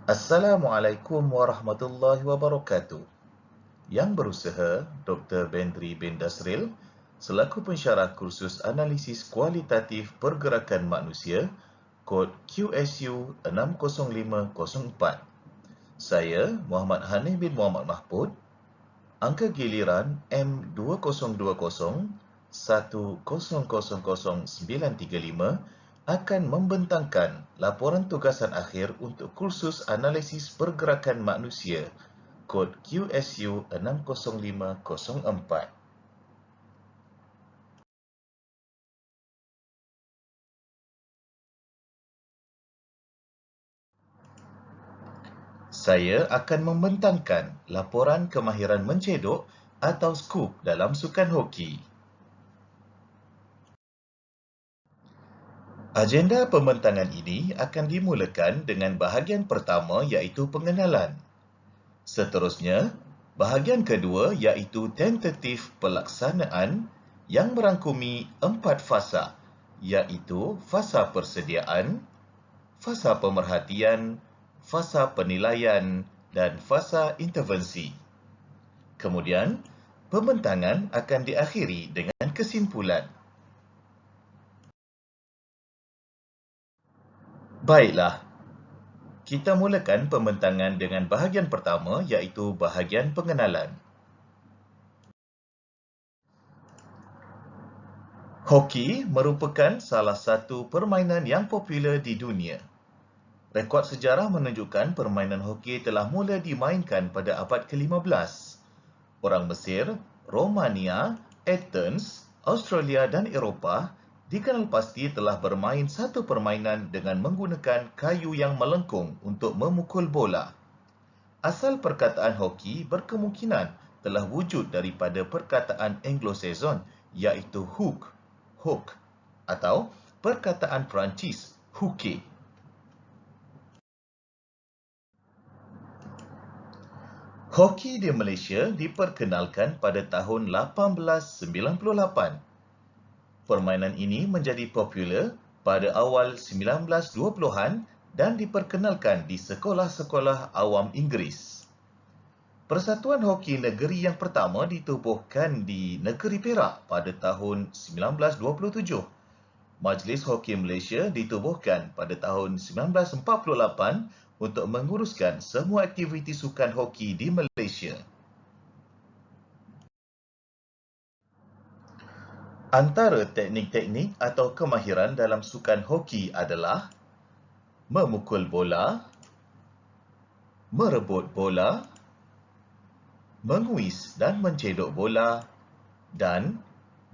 Assalamualaikum warahmatullahi wabarakatuh. Yang berusaha Dr. Bendri bin Dasril selaku pensyarah kursus analisis kualitatif pergerakan manusia kod QSU 60504. Saya Muhammad Hanif bin Muhammad Mahmud, angka giliran M2001000935 akan membentangkan laporan tugasan akhir untuk kursus analisis pergerakan manusia kod QSU 60504. Saya akan membentangkan laporan kemahiran mencedok atau skop dalam sukan hoki. Agenda pembentangan ini akan dimulakan dengan bahagian pertama iaitu pengenalan. Seterusnya, bahagian kedua iaitu tentatif pelaksanaan yang merangkumi 4 fasa iaitu fasa persediaan, fasa pemerhatian, fasa penilaian dan fasa intervensi. Kemudian, pembentangan akan diakhiri dengan kesimpulan. Baiklah, kita mulakan pembentangan dengan bahagian pertama iaitu bahagian pengenalan. Hoki merupakan salah satu permainan yang popular di dunia. Rekod sejarah menunjukkan permainan hoki telah mula dimainkan pada abad ke-15. Orang Mesir, Romania, Athens, Australia dan Eropah dikenal pasti telah bermain satu permainan dengan menggunakan kayu yang melengkung untuk memukul bola. Asal perkataan hoki berkemungkinan telah wujud daripada perkataan Anglo-Saxon iaitu hook atau perkataan Perancis hooker. Hoki di Malaysia diperkenalkan pada tahun 1898. Permainan ini menjadi popular pada awal 1920-an dan diperkenalkan di sekolah-sekolah awam Inggeris. Persatuan Hoki Negeri yang pertama ditubuhkan di negeri Perak pada tahun 1927. Majlis Hoki Malaysia ditubuhkan pada tahun 1948 untuk menguruskan semua aktiviti sukan hoki di Malaysia. Antara teknik-teknik atau kemahiran dalam sukan hoki adalah memukul bola, merebut bola, menguis dan mencedok bola dan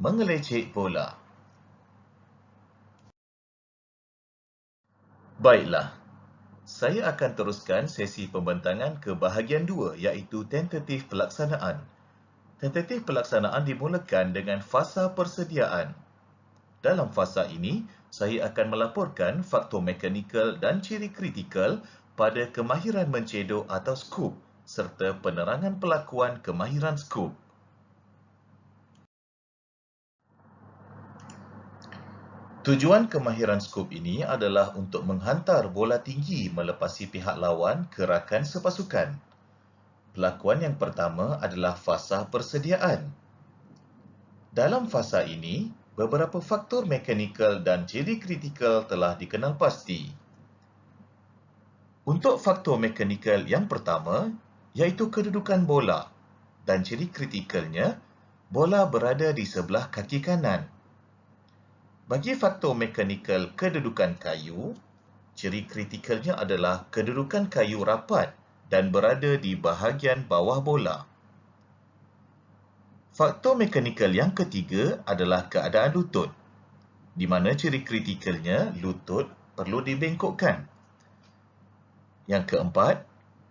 mengelecek bola. Baiklah, saya akan teruskan sesi pembentangan ke bahagian 2 iaitu tentatif pelaksanaan. Tentatif pelaksanaan dimulakan dengan fasa persediaan. Dalam fasa ini, saya akan melaporkan faktor mekanikal dan ciri kritikal pada kemahiran mencedok atau skop serta penerangan pelakuan kemahiran skop. Tujuan kemahiran skop ini adalah untuk menghantar bola tinggi melepasi pihak lawan ke rakan sepasukan. Pelakuan yang pertama adalah fasa persediaan. Dalam fasa ini, beberapa faktor mekanikal dan ciri kritikal telah dikenal pasti. Untuk faktor mekanikal yang pertama, iaitu kedudukan bola dan ciri kritikalnya, bola berada di sebelah kaki kanan. Bagi faktor mekanikal kedudukan kayu, ciri kritikalnya adalah kedudukan kayu rapat dan berada di bahagian bawah bola. Faktor mekanikal yang ketiga adalah keadaan lutut, di mana ciri kritikalnya lutut perlu dibengkokkan. Yang keempat,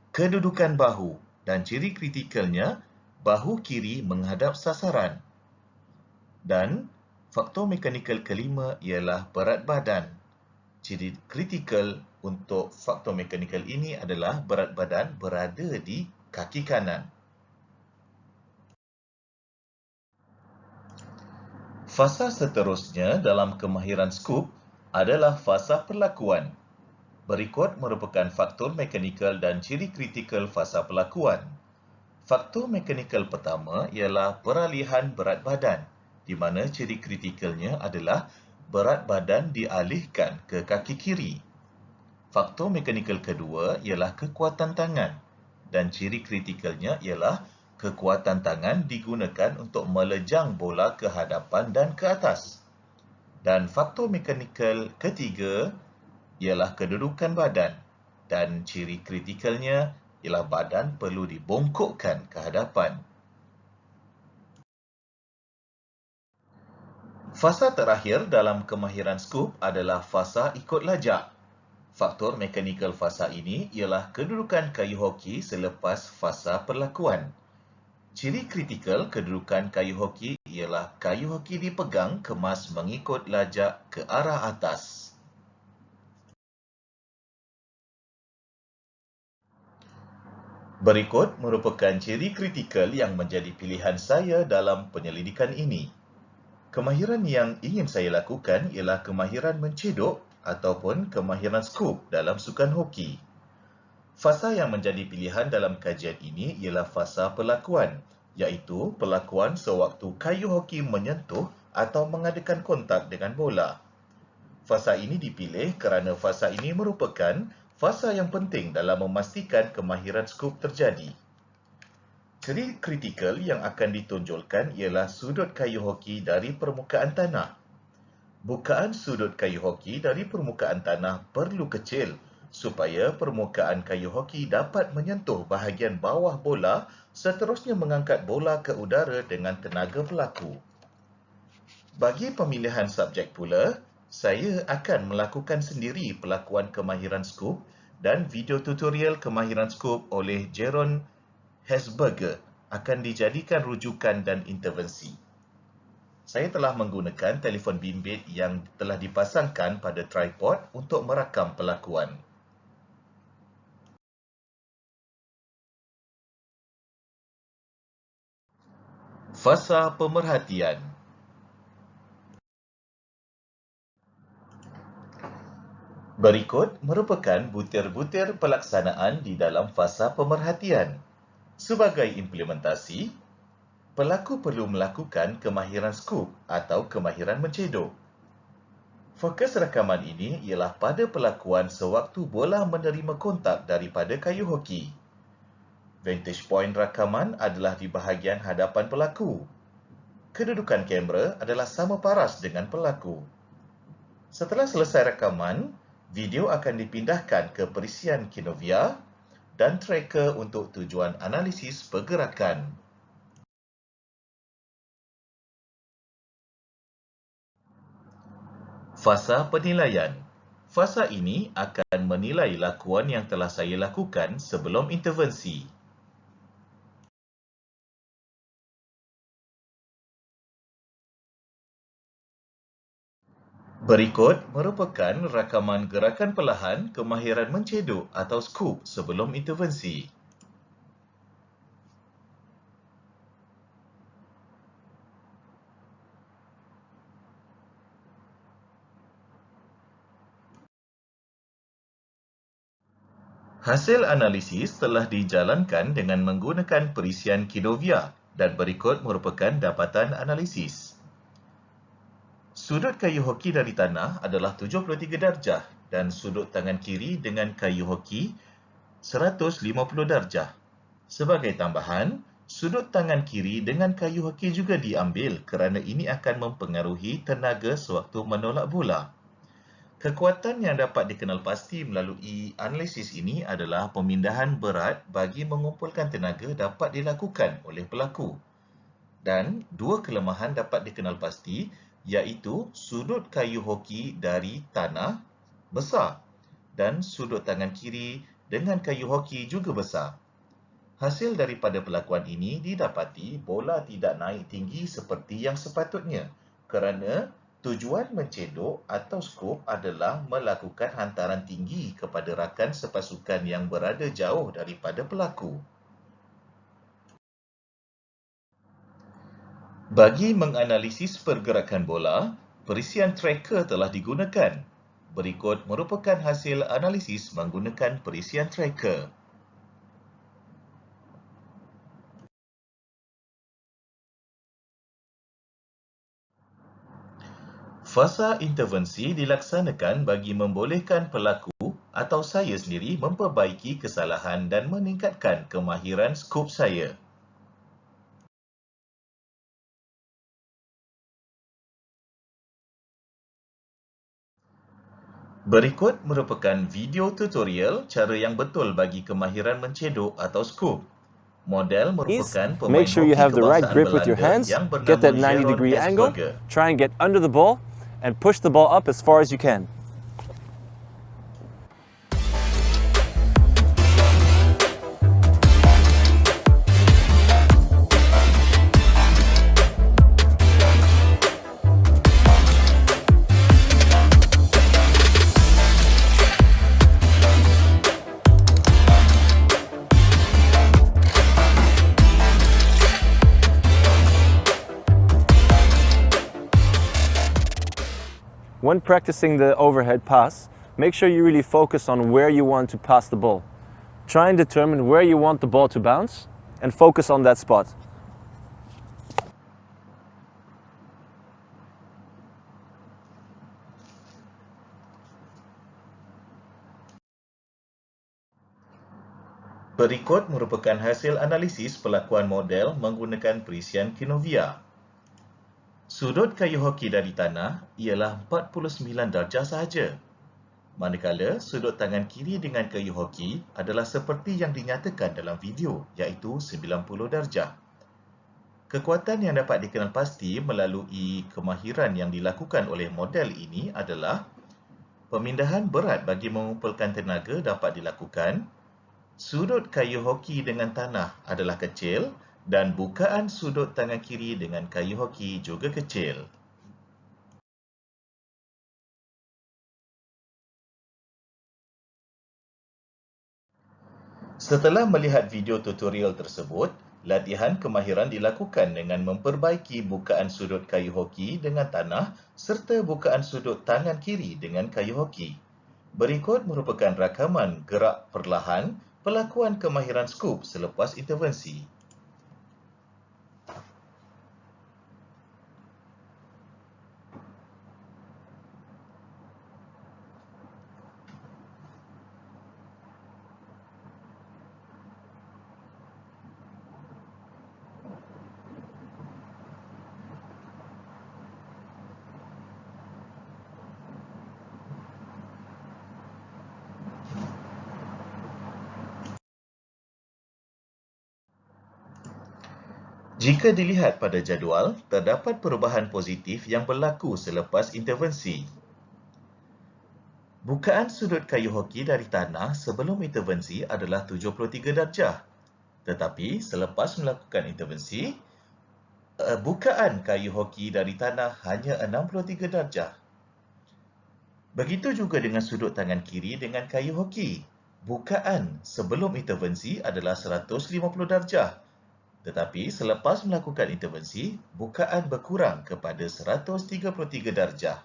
kedudukan bahu dan ciri kritikalnya bahu kiri menghadap sasaran. Dan faktor mekanikal kelima ialah berat badan. Ciri kritikal untuk faktor mekanikal ini adalah berat badan berada di kaki kanan. Fasa seterusnya dalam kemahiran skop adalah fasa perlakuan. Berikut merupakan faktor mekanikal dan ciri kritikal fasa pelakuan. Faktor mekanikal pertama ialah peralihan berat badan, di mana ciri kritikalnya adalah berat badan dialihkan ke kaki kiri. Faktor mekanikal kedua ialah kekuatan tangan, dan ciri kritikalnya ialah kekuatan tangan digunakan untuk melejang bola ke hadapan dan ke atas. Dan faktor mekanikal ketiga ialah kedudukan badan, dan ciri kritikalnya ialah badan perlu dibongkokkan ke hadapan. Fasa terakhir dalam kemahiran skop adalah fasa ikut lajak. Faktor mekanikal fasa ini ialah kedudukan kayu hoki selepas fasa perlakuan. Ciri kritikal kedudukan kayu hoki ialah kayu hoki dipegang kemas mengikut lajak ke arah atas. Berikut merupakan ciri kritikal yang menjadi pilihan saya dalam penyelidikan ini. Kemahiran yang ingin saya lakukan ialah kemahiran mencedok ataupun kemahiran skop dalam sukan hoki. Fasa yang menjadi pilihan dalam kajian ini ialah fasa perlakuan, iaitu perlakuan sewaktu kayu hoki menyentuh atau mengadakan kontak dengan bola. Fasa ini dipilih kerana fasa ini merupakan fasa yang penting dalam memastikan kemahiran skop terjadi. Ciri kritikal yang akan ditonjolkan ialah sudut kayu hoki dari permukaan tanah. Bukaan sudut kayu hoki dari permukaan tanah perlu kecil supaya permukaan kayu hoki dapat menyentuh bahagian bawah bola seterusnya mengangkat bola ke udara dengan tenaga berlaku. Bagi pemilihan subjek pula, saya akan melakukan sendiri pelakuan kemahiran skop dan video tutorial kemahiran skop oleh Jeroen Hesberger akan dijadikan rujukan dan intervensi. Saya telah menggunakan telefon bimbit yang telah dipasangkan pada tripod untuk merakam pelakuan. Fasa pemerhatian. Berikut merupakan butir-butir pelaksanaan di dalam fasa pemerhatian. Sebagai implementasi, pelaku perlu melakukan kemahiran skop atau kemahiran mencedok. Fokus rakaman ini ialah pada pelakuan sewaktu bola menerima kontak daripada kayu hoki. Vantage point rakaman adalah di bahagian hadapan pelaku. Kedudukan kamera adalah sama paras dengan pelaku. Setelah selesai rakaman, video akan dipindahkan ke perisian Kinovia dan tracker untuk tujuan analisis pergerakan. Fasa penilaian. Fasa ini akan menilai lakuan yang telah saya lakukan sebelum intervensi. Berikut merupakan rakaman gerakan perlahan kemahiran mencedok atau skop sebelum intervensi. Hasil analisis telah dijalankan dengan menggunakan perisian Kinovia dan berikut merupakan dapatan analisis. Sudut kayu hoki dari tanah adalah 73 darjah dan sudut tangan kiri dengan kayu hoki 150 darjah. Sebagai tambahan, sudut tangan kiri dengan kayu hoki juga diambil kerana ini akan mempengaruhi tenaga sewaktu menolak bola. Kekuatan yang dapat dikenal pasti melalui analisis ini adalah pemindahan berat bagi mengumpulkan tenaga dapat dilakukan oleh pelaku. Dan dua kelemahan dapat dikenal pasti, iaitu sudut kayu hoki dari tanah besar dan sudut tangan kiri dengan kayu hoki juga besar. Hasil daripada pelakuan ini didapati bola tidak naik tinggi seperti yang sepatutnya kerana tujuan mencedok atau skop adalah melakukan hantaran tinggi kepada rakan sepasukan yang berada jauh daripada pelaku. Bagi menganalisis pergerakan bola, perisian tracker telah digunakan. Berikut merupakan hasil analisis menggunakan perisian tracker. Fasa intervensi dilaksanakan bagi membolehkan pelaku atau saya sendiri memperbaiki kesalahan dan meningkatkan kemahiran skop saya. Berikut merupakan video tutorial cara yang betul bagi kemahiran mencedok atau skop. Model merupakan Make pemain sure you hoki have the right kebangsaan grip with your Belanda hands, yang get bernama that 90 Jeroen degree angle, Hesberger. try and get under the ball, and push the ball up as far as you can. When practicing the overhead pass, make sure you really focus on where you want to pass the ball. Try and determine where you want the ball to bounce and focus on that spot. Berikut merupakan hasil analisis pelakuan model menggunakan perisian Kinovia. Sudut kayu hoki dari tanah ialah 49 darjah sahaja. Manakala sudut tangan kiri dengan kayu hoki adalah seperti yang dinyatakan dalam video, iaitu 90 darjah. Kekuatan yang dapat dikenal pasti melalui kemahiran yang dilakukan oleh model ini adalah pemindahan berat bagi mengumpulkan tenaga dapat dilakukan, sudut kayu hoki dengan tanah adalah kecil dan bukaan sudut tangan kiri dengan kayu hoki juga kecil. Setelah melihat video tutorial tersebut, latihan kemahiran dilakukan dengan memperbaiki bukaan sudut kayu hoki dengan tanah serta bukaan sudut tangan kiri dengan kayu hoki. Berikut merupakan rakaman gerak perlahan pelakuan kemahiran skop selepas intervensi. Jika dilihat pada jadual, terdapat perubahan positif yang berlaku selepas intervensi. Bukaan sudut kayu hoki dari tanah sebelum intervensi adalah 73 darjah. Tetapi selepas melakukan intervensi, bukaan kayu hoki dari tanah hanya 63 darjah. Begitu juga dengan sudut tangan kiri dengan kayu hoki. Bukaan sebelum intervensi adalah 150 darjah. Tetapi selepas melakukan intervensi, bukaan berkurang kepada 133 darjah.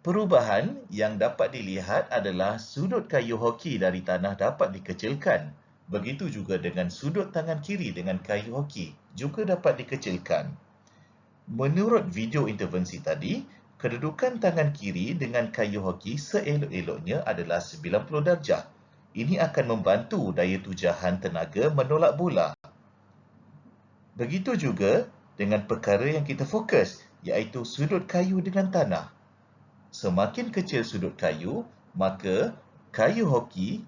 Perubahan yang dapat dilihat adalah sudut kayu hoki dari tanah dapat dikecilkan. Begitu juga dengan sudut tangan kiri dengan kayu hoki juga dapat dikecilkan. Menurut video intervensi tadi, kedudukan tangan kiri dengan kayu hoki seelok-eloknya adalah 90 darjah. Ini akan membantu daya tujahan tenaga menolak bola. Begitu juga dengan perkara yang kita fokus, iaitu sudut kayu dengan tanah. Semakin kecil sudut kayu, maka kayu hoki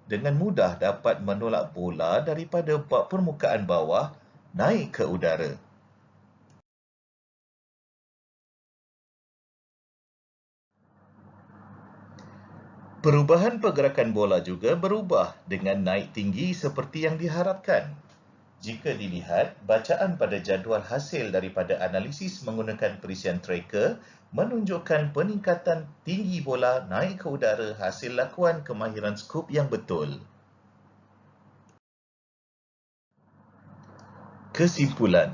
dengan mudah dapat menolak bola daripada permukaan bawah naik ke udara. Perubahan pergerakan bola juga berubah dengan naik tinggi seperti yang diharapkan. Jika dilihat, bacaan pada jadual hasil daripada analisis menggunakan perisian tracker menunjukkan peningkatan tinggi bola naik ke udara hasil lakuan kemahiran skop yang betul. Kesimpulan,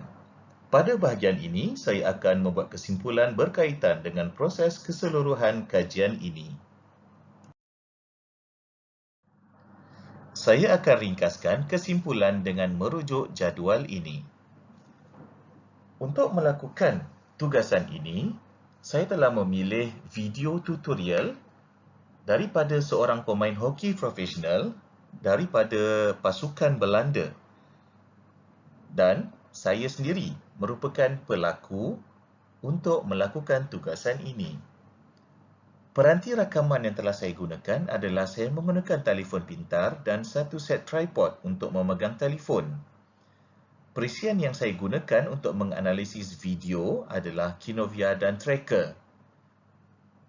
Pada bahagian ini, saya akan membuat kesimpulan berkaitan dengan proses keseluruhan kajian ini. Saya akan ringkaskan kesimpulan dengan merujuk jadual ini. Untuk melakukan tugasan ini, saya telah memilih video tutorial daripada seorang pemain hoki profesional daripada pasukan Belanda. Dan saya sendiri merupakan pelaku untuk melakukan tugasan ini. Peranti rakaman yang telah saya gunakan adalah saya menggunakan telefon pintar dan satu set tripod untuk memegang telefon. Perisian yang saya gunakan untuk menganalisis video adalah Kinovia dan Tracker.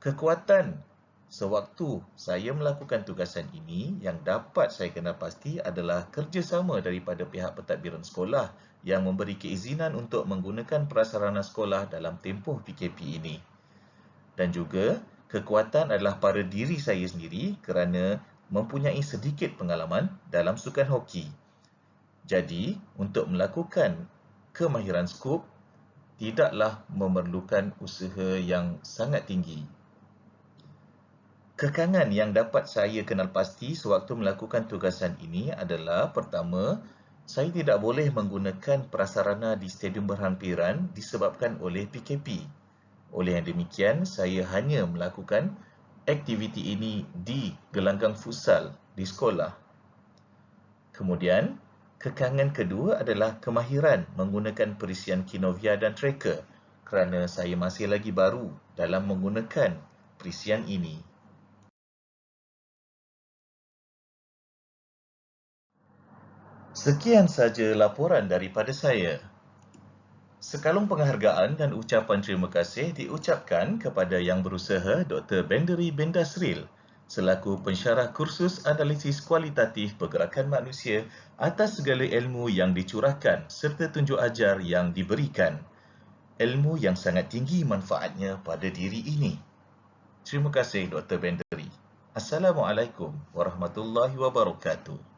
Kekuatan sewaktu saya melakukan tugasan ini yang dapat saya kenal pasti adalah kerjasama daripada pihak pentadbiran sekolah yang memberi keizinan untuk menggunakan prasarana sekolah dalam tempoh PKP ini. Dan juga, kekuatan adalah pada diri saya sendiri kerana mempunyai sedikit pengalaman dalam sukan hoki. Jadi, untuk melakukan kemahiran skop, tidaklah memerlukan usaha yang sangat tinggi. Kekangan yang dapat saya kenal pasti sewaktu melakukan tugasan ini adalah, pertama, saya tidak boleh menggunakan prasarana di stadium berhampiran disebabkan oleh PKP. Oleh yang demikian, saya hanya melakukan aktiviti ini di gelanggang futsal di sekolah. Kemudian, kekangan kedua adalah kemahiran menggunakan perisian Kinovia dan Tracker kerana saya masih lagi baru dalam menggunakan perisian ini. Sekian saja laporan daripada saya. Sekalung penghargaan dan ucapan terima kasih diucapkan kepada Yang Berusaha Dr. Bendery bin Dasril selaku pensyarah kursus analisis kualitatif pergerakan manusia atas segala ilmu yang dicurahkan serta tunjuk ajar yang diberikan. Ilmu yang sangat tinggi manfaatnya pada diri ini. Terima kasih Dr. Bendery. Assalamualaikum warahmatullahi wabarakatuh.